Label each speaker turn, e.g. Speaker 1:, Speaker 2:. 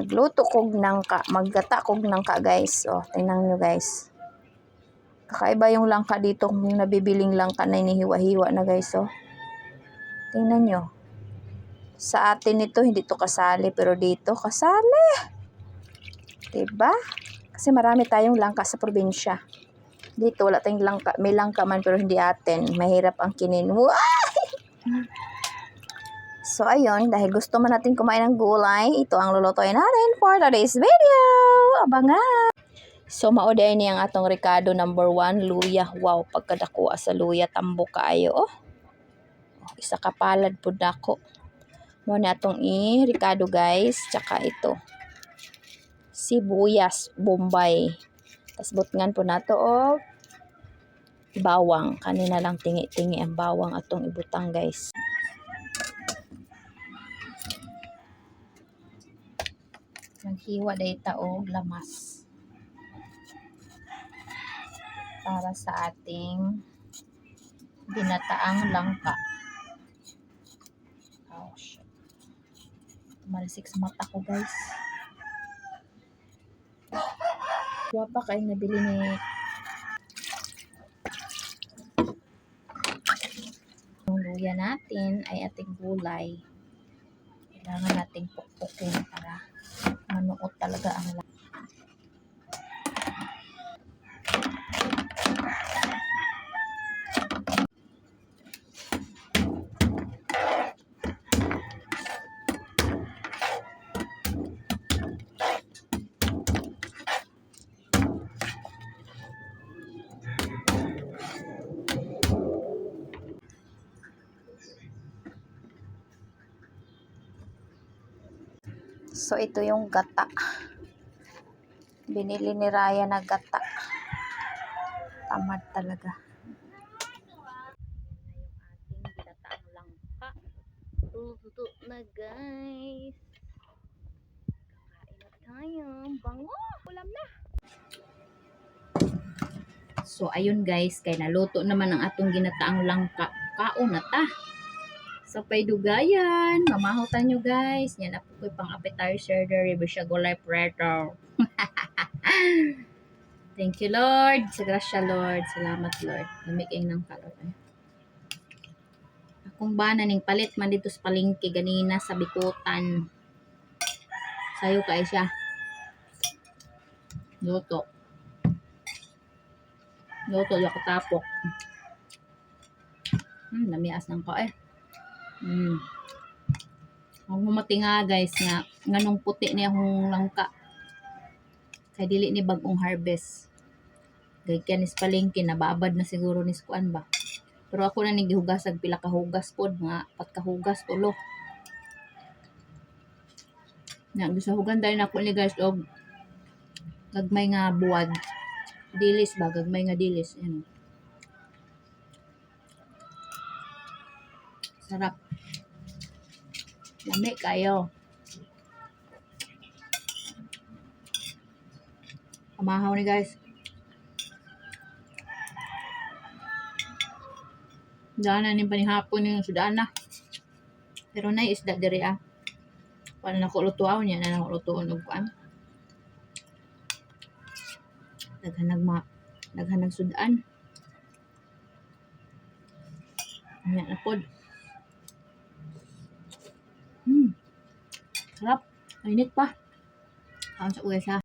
Speaker 1: Magluto kog nangka, maggata kog nangka guys. Oh, tingnan nyo guys. Kakaiba yung langka dito, yung nabibiling langka na inihiwa-hiwa na guys. Oh. Tingnan nyo. Sa atin ito, hindi to kasali, pero dito kasali. Diba? Kasi marami tayong langka sa probinsya. Dito wala tayong langka, may langka man pero hindi atin. Mahirap ang kinin. So, ayun, dahil gusto man natin kumain ng gulay, ito ang lulutuin natin for today's video. Abangan! So, mauday niyang atong Ricardo number 1, luya. Wow, pagkadakuha sa luya, tambo kaayo. Oh. Isa kapalad po dako. Muna atong Ricardo guys, tsaka ito. Sibuyas, Bombay. Tas butngan po nato og bawang. Kanina lang tingi-tingi ang bawang atong ibutang guys. Naghiwa data og lamas para sa ating ginataang langka. Oh shit. Malisik sa mata ko guys. Wapa kayo nabili ni yung luya natin ay ating gulay. Kailangan nating pukpukin para manuot talaga ang langka. So, ito yung gata. Binili ni Raya na gata. Tamad talaga. Yung ating ginataang langka. Luto na guys. Kakain na tayo. Bango! Ulam na! So, ayun guys. Kaya naluto naman ang atong ginataang langka. Kaon na ta. Sa paydugayan, mamahutan nyo guys. Yan ako ko'y pang appetizer dari siya gulay preto. Thank you Lord. Sa grasya Lord. Salamat Lord. Namigay ng kalor. Akong bana ning palit man dito sa palengke ganina sa bikutan. Sayo kay siya. Luto. Luto yung katapok. Namias ng ko eh. Ang humati nga guys nga nganong puti niya akong langka kay dili ni bagong harvest gay kanis palengke nababad na siguro ni skuan ba pero ako na ning gihugasag pila ka hugas pod nga 4 ka hugas tulo na gisahugan dahil nako ni guys og gagmay nga buwad dilis ba gagmay nga dilis ano sarap. Lami kayo. Pamahaw ni guys. Daanan yung panihapon yung sudana. Pero na isda diri ah. Paano na ko lutuaw niya na lutuon og kuan. Daghan sudan. Nya na pod. Sarap. Mainit pa. Kaon sa ugas ha.